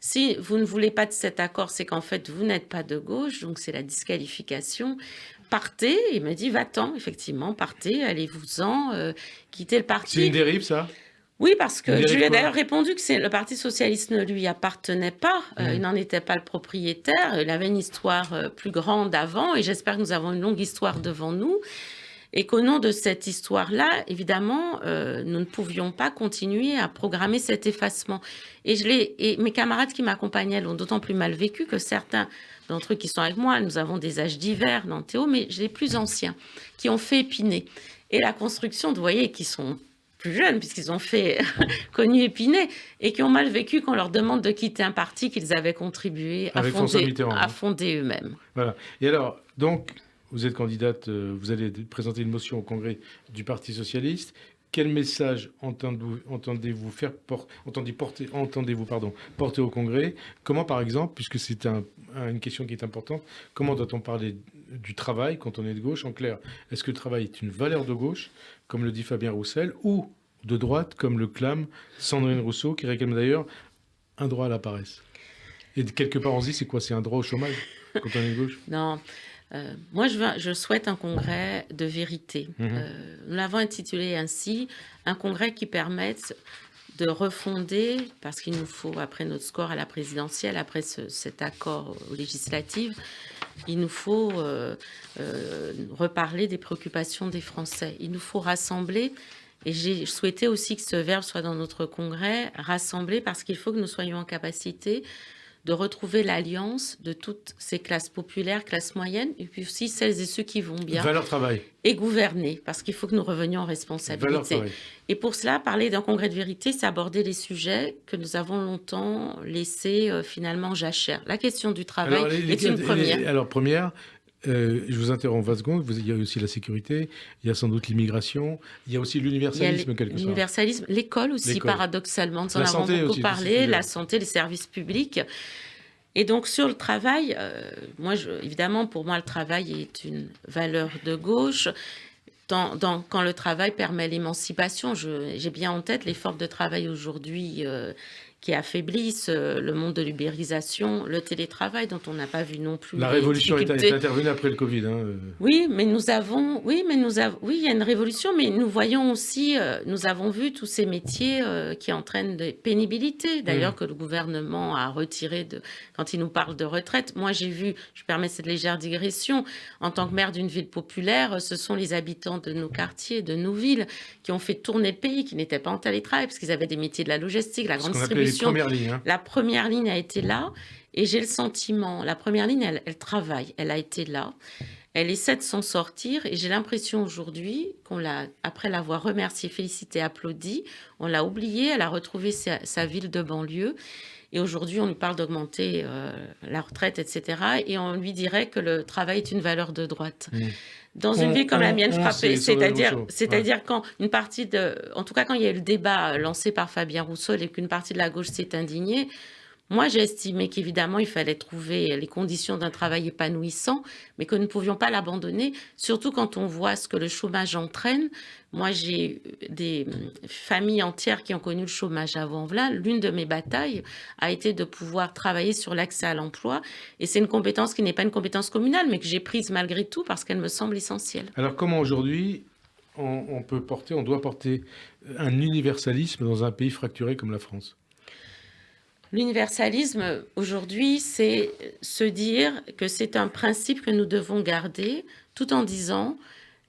si vous ne voulez pas de cet accord, c'est qu'en fait, vous n'êtes pas de gauche, donc c'est la disqualification. Partez, il me dit, va-t'en, effectivement, partez, allez-vous-en, quittez le parti. C'est une dérive, ça? Oui, parce que je lui ai quoi d'ailleurs répondu que le Parti socialiste ne lui appartenait pas, il n'en était pas le propriétaire, il avait une histoire plus grande avant, et j'espère que nous avons une longue histoire devant nous, et qu'au nom de cette histoire-là, évidemment, nous ne pouvions pas continuer à programmer cet effacement. Et mes camarades qui m'accompagnaient l'ont d'autant plus mal vécu que certains d'entre eux qui sont avec moi, nous avons des âges divers dans Théo, mais les plus anciens, qui ont fait Épinay. Et la construction, vous voyez, qui sont plus jeunes, puisqu'ils ont fait connu Épinay, et qui ont mal vécu qu'on leur demande de quitter un parti qu'ils avaient contribué à fonder eux-mêmes. Voilà. Et alors, donc, vous êtes candidate, vous allez présenter une motion au Congrès du Parti socialiste. Quel message entendez-vous porter au Congrès? Comment, par exemple, puisque c'est une question qui est importante, comment doit-on parler du travail quand on est de gauche? En clair, est-ce que le travail est une valeur de gauche, comme le dit Fabien Roussel, ou de droite, comme le clame Sandrine Rousseau, qui réclame d'ailleurs un droit à la paresse? Et quelque part, on se dit, c'est quoi? C'est un droit au chômage quand on est de gauche? Non. Moi, je souhaite un congrès de vérité. Nous l'avons intitulé ainsi, un congrès qui permette de refonder, parce qu'il nous faut, après notre score à la présidentielle, après cet accord aux législatives, il nous faut reparler des préoccupations des Français. Il nous faut rassembler, et j'ai souhaité aussi que ce verbe soit dans notre congrès, rassembler, parce qu'il faut que nous soyons en capacité de retrouver l'alliance de toutes ces classes populaires, classes moyennes, et puis aussi celles et ceux qui vont bien. Valeur travail. Et gouverner, parce qu'il faut que nous revenions en responsabilité. Valeur travail. Et pour cela, parler d'un congrès de vérité, c'est aborder les sujets que nous avons longtemps laissés finalement jachères. La question du travail est une première. Alors, première, je vous interromps 20 secondes. Il y a aussi la sécurité, il y a sans doute l'immigration, il y a aussi l'universalisme, quelque part. L'universalisme, l'école aussi, paradoxalement. Nous en avons beaucoup parlé, la santé, les services publics. Et donc, sur le travail, évidemment, pour moi, le travail est une valeur de gauche. Quand le travail permet l'émancipation, j'ai bien en tête les formes de travail aujourd'hui qui affaiblissent le monde de l'ubérisation, le télétravail dont on n'a pas vu non plus. La révolution est intervenue après le Covid. Oui, mais il y a une révolution, mais nous voyons aussi, nous avons vu tous ces métiers qui entraînent des pénibilités, d'ailleurs que le gouvernement a retiré quand il nous parle de retraite. Moi, j'ai vu, je permets cette légère digression, en tant que maire d'une ville populaire, ce sont les habitants de nos quartiers, de nos villes, qui ont fait tourner le pays, qui n'étaient pas en télétravail, parce qu'ils avaient des métiers de la logistique, la grande distribution. La première ligne a été là, et j'ai le sentiment, la première ligne, elle travaille, elle a été là, elle essaie de s'en sortir, et j'ai l'impression aujourd'hui après l'avoir remerciée, félicitée, applaudie, on l'a oubliée, elle a retrouvé sa ville de banlieue, et aujourd'hui on lui parle d'augmenter la retraite, etc., et on lui dirait que le travail est une valeur de droite. Dans une ville comme la mienne frappée, c'est-à-dire quand une partie en tout cas quand il y a eu le débat lancé par Fabien Roussel et qu'une partie de la gauche s'est indignée, moi j'ai estimé qu'évidemment il fallait trouver les conditions d'un travail épanouissant, mais que nous ne pouvions pas l'abandonner, surtout quand on voit ce que le chômage entraîne. Moi j'ai des familles entières qui ont connu le chômage avant Velin. L'une de mes batailles a été de pouvoir travailler sur l'accès à l'emploi, et c'est une compétence qui n'est pas une compétence communale, mais que j'ai prise malgré tout parce qu'elle me semble essentielle. Alors comment aujourd'hui on doit porter un universalisme dans un pays fracturé comme la France? L'universalisme, aujourd'hui, c'est se dire que c'est un principe que nous devons garder, tout en disant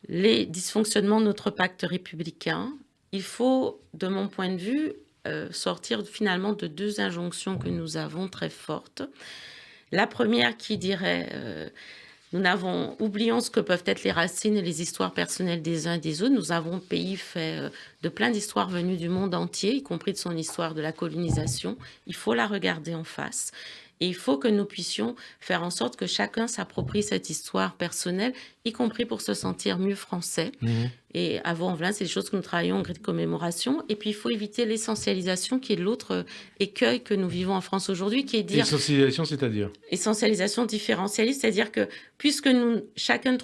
les dysfonctionnements de notre pacte républicain. Il faut, de mon point de vue, sortir finalement de 2 injonctions que nous avons très fortes. La première qui dirait oublions ce que peuvent être les racines et les histoires personnelles des uns et des autres. Nous avons un pays fait de plein d'histoires venues du monde entier, y compris de son histoire de la colonisation. Il faut la regarder en face. Et il faut que nous puissions faire en sorte que chacun s'approprie cette histoire personnelle, y compris pour se sentir mieux français. Et à Vaux-en-Velin, c'est des choses que nous travaillons en gré de commémoration. Et puis, il faut éviter l'essentialisation, qui est l'autre écueil que nous vivons en France aujourd'hui, qui est dire... Essentialisation, c'est-à-dire Essentialisation différentialiste, c'est-à-dire que puisque chacun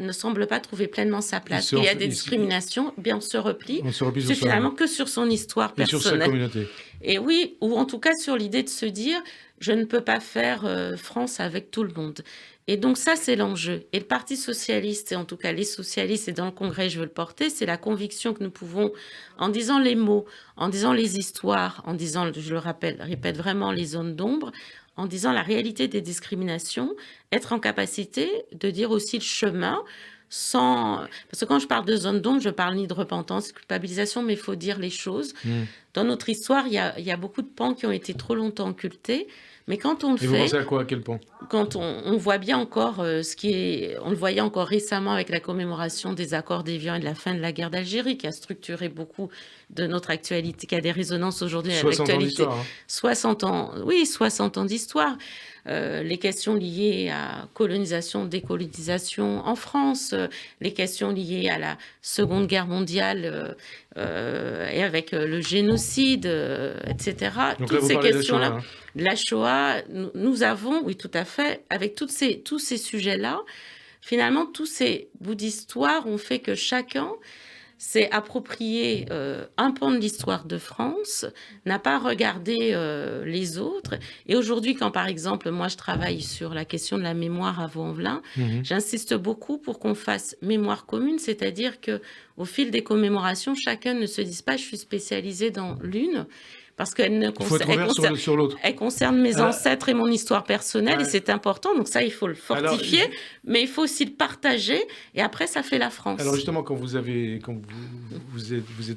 ne semble pas trouver pleinement sa place, il y a des discriminations, bien on se replie c'est finalement que sur son histoire personnelle. Et sur sa communauté. Et oui, ou en tout cas sur l'idée de se dire, je ne peux pas faire France avec tout le monde. Et donc ça, c'est l'enjeu. Et le Parti socialiste, et en tout cas les socialistes, et dans le Congrès, je veux le porter, c'est la conviction que nous pouvons, en disant les mots, en disant les histoires, en disant, je le répète vraiment, les zones d'ombre, en disant la réalité des discriminations, être en capacité de dire aussi le chemin, parce que quand je parle de zone d'ombre, je parle ni de repentance, de culpabilisation, mais il faut dire les choses. Dans notre histoire, il y a beaucoup de pans qui ont été trop longtemps occultés. Mais quand on le fait... vous pensez à quoi, à quel point? Quand on voit bien encore on le voyait encore récemment avec la commémoration des accords d'Évian et de la fin de la guerre d'Algérie, qui a structuré beaucoup de notre actualité, qui a des résonances aujourd'hui avec l'actualité. 60 ans, oui, 60 ans d'histoire. Les questions liées à colonisation, décolonisation en France, les questions liées à la Seconde Guerre mondiale et avec le génocide, etc. Donc toutes là, ces questions-là, la Shoah, nous avons, oui, tout à fait, avec tous ces sujets-là, finalement, tous ces bouts d'histoire ont fait que chacun s'est approprié un pan de l'histoire de France, n'a pas regardé les autres. Et aujourd'hui, quand par exemple, moi je travaille sur la question de la mémoire à Vaux-en-Velin, j'insiste beaucoup pour qu'on fasse mémoire commune, c'est-à-dire qu'au fil des commémorations, chacun ne se dise pas « je suis spécialisé dans l'une », parce qu'elle concerne mes ancêtres et mon histoire personnelle, et c'est important, donc ça, il faut le fortifier, mais il faut aussi le partager, et après, ça fait la France. Alors justement, quand vous êtes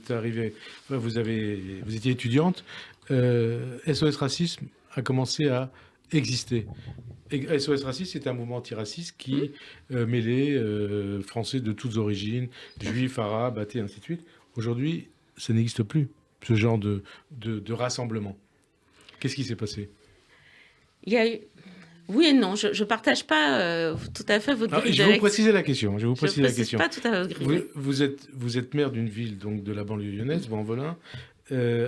arrivée, vous étiez étudiante, SOS Racisme a commencé à exister. Et SOS Racisme, c'est un mouvement antiraciste qui mêlait Français de toutes origines, juifs, arabes, athées, ainsi de suite. Aujourd'hui, ça n'existe plus, ce genre de rassemblement. Qu'est-ce qui s'est passé? Il y a eu... Oui et non, je ne partage pas tout à fait votre grille. Je vais vous préciser la question. Je ne précise pas tout à fait votre grille. Vous êtes maire d'une ville donc, de la banlieue lyonnaise, Vaux-en-Velin,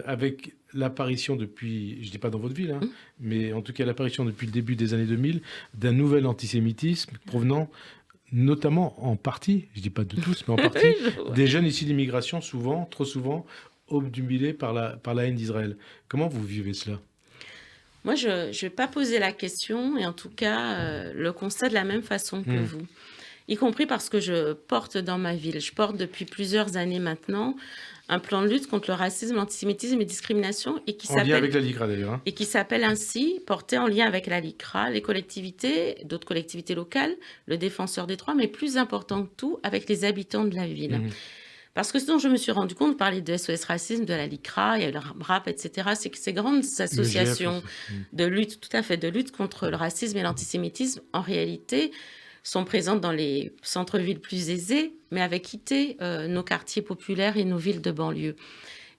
avec l'apparition depuis, je ne dis pas dans votre ville, mais en tout cas l'apparition depuis le début des années 2000 d'un nouvel antisémitisme provenant notamment en partie, je ne dis pas de tous, mais en partie, des jeunes issus d'immigration, souvent, trop souvent, obnubilés par la haine d'Israël. Comment vous vivez cela? Moi, je ne vais pas poser la question, et en tout cas, le constat de la même façon que vous. Y compris parce que je porte dans ma ville, je porte depuis plusieurs années maintenant un plan de lutte contre le racisme, l'antisémitisme et la discrimination, et qui s'appelle... En lien avec la LICRA, d'ailleurs. Et qui s'appelle ainsi, porté en lien avec la LICRA, les collectivités, d'autres collectivités locales, le Défenseur des Droits, mais plus important que tout, avec les habitants de la ville. Parce que ce dont je me suis rendu compte, vous parlez de SOS Racisme, de la LICRA, il y a le RAP, etc., c'est que ces grandes associations de lutte, tout à fait, de lutte contre le racisme et l'antisémitisme, en réalité, sont présentes dans les centres-villes plus aisés, mais avaient quitté nos quartiers populaires et nos villes de banlieue.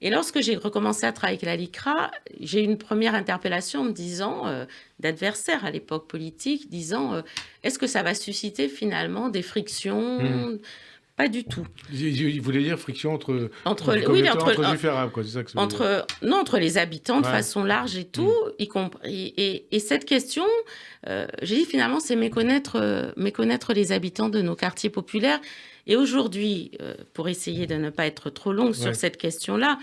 Et lorsque j'ai recommencé à travailler avec la LICRA, j'ai eu une première interpellation me disant, d'adversaires à l'époque politique, disant est-ce que ça va susciter finalement des frictions Pas du tout. Il voulait dire friction entre juifs et arabes, quoi. C'est ça que ça veut dire. Entre les habitants de façon large et tout, y compris. Et cette question, j'ai dit finalement, c'est méconnaître les habitants de nos quartiers populaires. Et aujourd'hui, pour essayer de ne pas être trop longue sur cette question-là,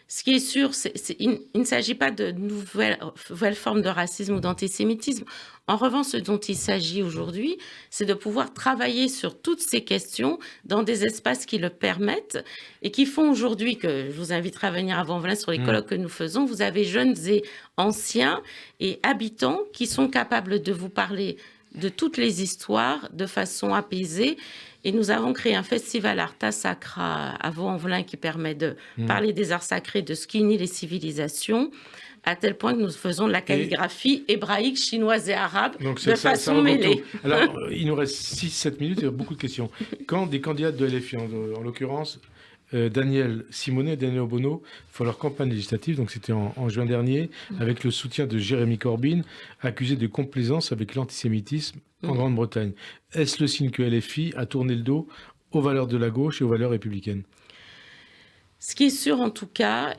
ce qui est sûr, il ne s'agit pas de nouvelles formes de racisme ou d'antisémitisme. En revanche, ce dont il s'agit aujourd'hui, c'est de pouvoir travailler sur toutes ces questions dans des espaces qui le permettent et qui font aujourd'hui, que je vous inviterai à venir à Vaux-en-Velin sur les colloques que nous faisons, vous avez jeunes et anciens et habitants qui sont capables de vous parler de toutes les histoires de façon apaisée Et nous avons créé un festival Arta Sacra à Vaux-en-Velin qui permet de parler des arts sacrés, de ce qui unit les civilisations, à tel point que nous faisons de la calligraphie hébraïque, chinoise et arabe Donc de façon mêlée. Alors, il nous reste 6-7 minutes, il y a beaucoup de questions. Quand des candidats de LFI, en l'occurrence, Daniel Simonet et Daniel Obono font leur campagne législative, donc c'était en juin dernier, avec le soutien de Jérémy Corbyn, accusé de complaisance avec l'antisémitisme en Grande-Bretagne. Est-ce le signe que LFI a tourné le dos aux valeurs de la gauche et aux valeurs républicaines ? Ce qui est sûr en tout cas,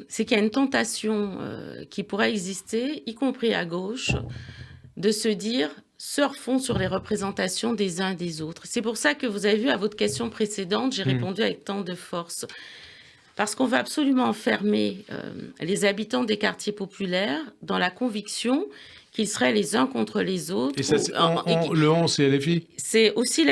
c'est qu'il y a une tentation qui pourrait exister, y compris à gauche, de se dire surfons sur les représentations des uns et des autres. C'est pour ça que vous avez vu à votre question précédente, j'ai répondu avec tant de force. Parce qu'on va absolument enfermer les habitants des quartiers populaires dans la conviction qu'ils seraient les uns contre les autres. Et ça, le 11, c'est LFI ? C'est aussi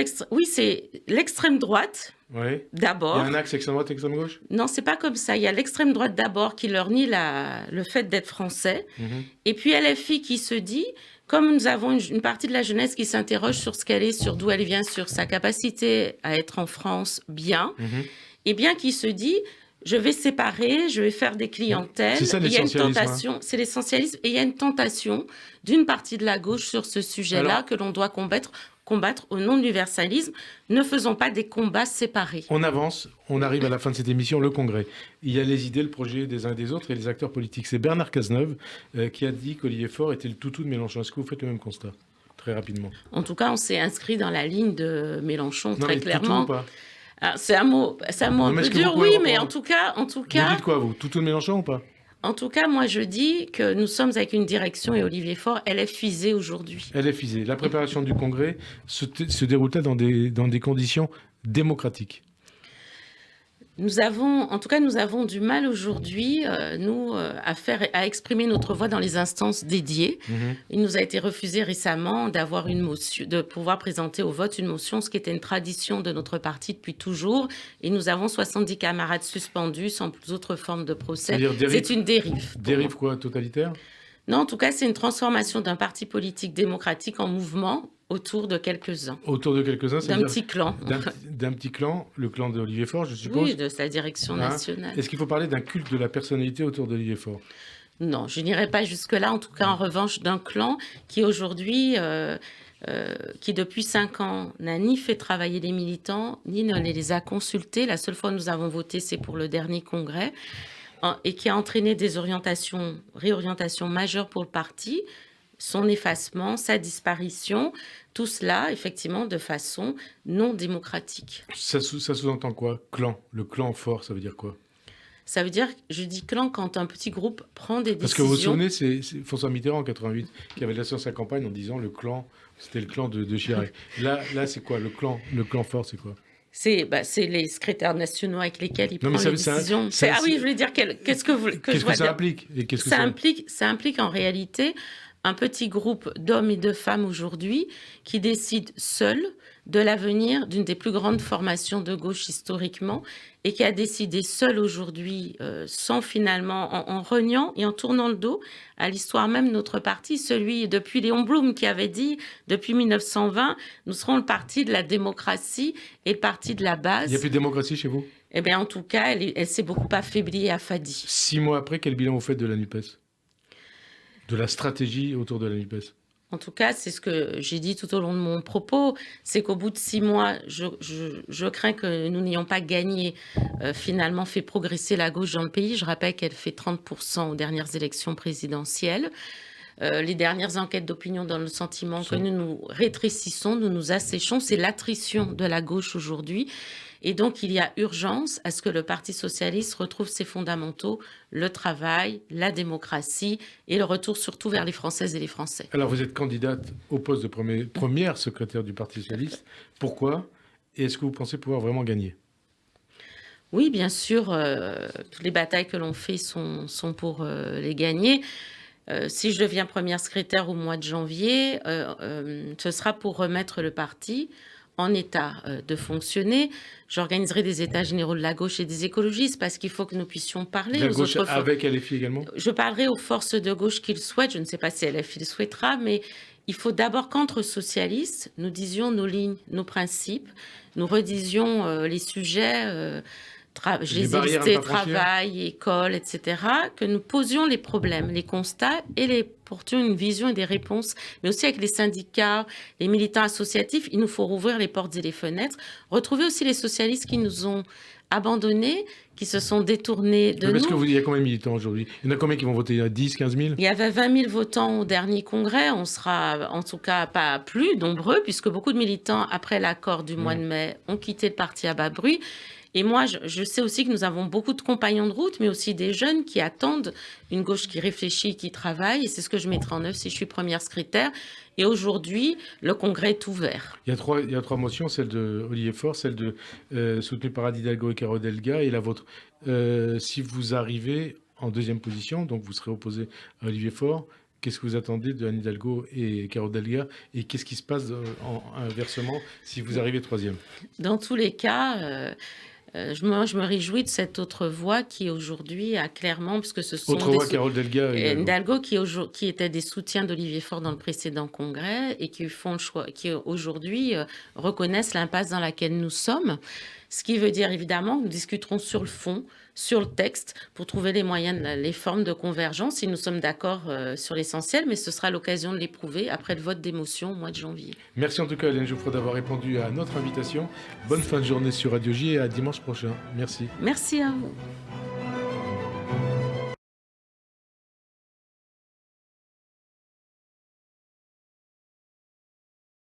c'est l'extrême droite. Oui. D'abord. Il y a un axe extrême droite, extrême gauche ? Non, c'est pas comme ça. Il y a l'extrême droite d'abord qui leur nie le fait d'être français. Et puis LFI qui se dit, comme nous avons une partie de la jeunesse qui s'interroge sur ce qu'elle est, sur d'où elle vient, sur sa capacité à être en France bien, et bien qui se dit, je vais séparer, je vais faire des clientèles. C'est ça l'essentialisme. C'est l'essentialisme. Et il y a une tentation d'une partie de la gauche sur ce sujet-là que l'on doit combattre au nom de l'universalisme. Ne faisons pas des combats séparés. On avance, on arrive à la fin de cette émission, le Congrès. Il y a les idées, le projet des uns et des autres et les acteurs politiques. C'est Bernard Cazeneuve qui a dit qu'Olivier Faure était le toutou de Mélenchon. Est-ce que vous faites le même constat ? Très rapidement. En tout cas, on s'est inscrit dans la ligne de Mélenchon très clairement. Toutou ou pas ? Alors, c'est un mot un peu dur, oui, mais en tout cas... Vous dites quoi, vous ? Toutou de Mélenchon ou pas ? En tout cas, moi, je dis que nous sommes avec une direction, et Olivier Faure, elle est fisée aujourd'hui. Elle est fisée. La préparation du Congrès se déroule-t-elle dans des conditions démocratiques ? Nous avons du mal aujourd'hui, à exprimer notre voix dans les instances dédiées. Il nous a été refusé récemment d'avoir une motion, de pouvoir présenter au vote une motion, ce qui était une tradition de notre parti depuis toujours. Et nous avons 70 camarades suspendus sans plus autre forme de procès. C'est une dérive. Dérive quoi, totalitaire ? Non, en tout cas, c'est une transformation d'un parti politique démocratique en mouvement autour de quelques-uns. Autour de quelques-uns, d'un petit clan. D'un petit clan, le clan d'Olivier Faure, je suppose. Oui, de sa direction nationale. Est-ce qu'il faut parler d'un culte de la personnalité autour d'Olivier Faure ? Non, je n'irai pas jusque-là. En tout cas, en revanche, d'un clan qui aujourd'hui, qui depuis 5 ans n'a ni fait travailler les militants, ni ne les a consultés. La seule fois où nous avons voté, c'est pour le dernier congrès. Et qui a entraîné des réorientations majeures pour le parti, son effacement, sa disparition, tout cela, effectivement, de façon non démocratique. Ça sous-entend quoi ? Clan. Le clan fort, ça veut dire quoi ? Ça veut dire, je dis clan quand un petit groupe prend des décisions... Parce que vous vous souvenez, c'est François Mitterrand en 88 qui avait lancé sa campagne en disant le clan, c'était le clan de Chirac. Là, c'est quoi ? Le clan fort, c'est quoi ? C'est les secrétaires nationaux avec lesquels il prend les décisions. Oui, je voulais dire, qu'est-ce que ça implique ? Et ça implique en réalité un petit groupe d'hommes et de femmes aujourd'hui qui décident seuls de l'avenir d'une des plus grandes formations de gauche historiquement et qui a décidé seul aujourd'hui, sans finalement, en reniant et en tournant le dos à l'histoire même de notre parti, celui depuis Léon Blum qui avait dit, depuis 1920, nous serons le parti de la démocratie et le parti de la base. Il n'y a plus de démocratie chez vous ? Eh bien, en tout cas, elle s'est beaucoup affaiblie et affadie. 6 mois après, quel bilan vous faites de la NUPES ? De la stratégie autour de la NUPES ? En tout cas, c'est ce que j'ai dit tout au long de mon propos, c'est qu'au bout de 6 mois, je crains que nous n'ayons pas gagné, finalement fait progresser la gauche dans le pays. Je rappelle qu'elle fait 30% aux dernières élections présidentielles. Les dernières enquêtes d'opinion donnent le sentiment que nous nous rétrécissons, nous nous asséchons. C'est l'attrition de la gauche aujourd'hui. Et donc, il y a urgence à ce que le Parti socialiste retrouve ses fondamentaux, le travail, la démocratie et le retour surtout vers les Françaises et les Français. Alors, vous êtes candidate au poste de première secrétaire du Parti socialiste. Pourquoi ? Et est-ce que vous pensez pouvoir vraiment gagner ? Oui, bien sûr. Toutes les batailles que l'on fait sont pour les gagner. Si je deviens première secrétaire au mois de janvier, ce sera pour remettre le parti en état de fonctionner. J'organiserai des états généraux de la gauche et des écologistes parce qu'il faut que nous puissions parler aux autres forces. Avec LFI également ? Je parlerai aux forces de gauche qui le souhaitent. Je ne sais pas si LFI le souhaitera, mais il faut d'abord qu'entre socialistes, nous disions nos lignes, nos principes, nous redisions les sujets, je Des les ai barrières à ne listés, pas franchir. travail, école, etc., que nous posions les problèmes, les constats et les portions une vision et des réponses, mais aussi avec les syndicats, les militants associatifs. Il nous faut rouvrir les portes et les fenêtres, retrouver aussi les socialistes qui nous ont abandonnés, qui se sont détournés de Parce que nous. il y a combien de militants aujourd'hui? Il y en a combien qui vont voter? 10, 15 000? Il y avait 20 000 votants au dernier congrès. On sera en tout cas pas plus nombreux, puisque beaucoup de militants, après l'accord du mois de mai, ont quitté le parti à bas bruit. Et moi, je sais aussi que nous avons beaucoup de compagnons de route, mais aussi des jeunes qui attendent une gauche qui réfléchit, qui travaille. Et c'est ce que je mettrai en œuvre si je suis première secrétaire. Et aujourd'hui, le congrès est ouvert. Il y a trois motions, celle de Olivier Faure, celle soutenue par Anne Hidalgo et Carole Delga, et la vôtre. Si vous arrivez en deuxième position, donc vous serez opposé à Olivier Faure, qu'est-ce que vous attendez de Anne Hidalgo et Carole Delga, et qu'est-ce qui se passe inversement si vous arrivez troisième? Dans tous les cas, je me réjouis de cette autre voix qui aujourd'hui a clairement, parce que ce sont Autre voix, Carole Delga et Hidalgo qui étaient des soutiens d'Olivier Faure dans le précédent congrès et qui font le choix, qui aujourd'hui reconnaissent l'impasse dans laquelle nous sommes. Ce qui veut dire évidemment que nous discuterons sur le fond, sur le texte, pour trouver les moyens, les formes de convergence, si nous sommes d'accord sur l'essentiel, mais ce sera l'occasion de l'éprouver après le vote des motions au mois de janvier. Merci en tout cas, Hélène Geoffroy, d'avoir répondu à notre invitation. Bonne fin de journée sur Radio J et à dimanche prochain. Merci. Merci à vous.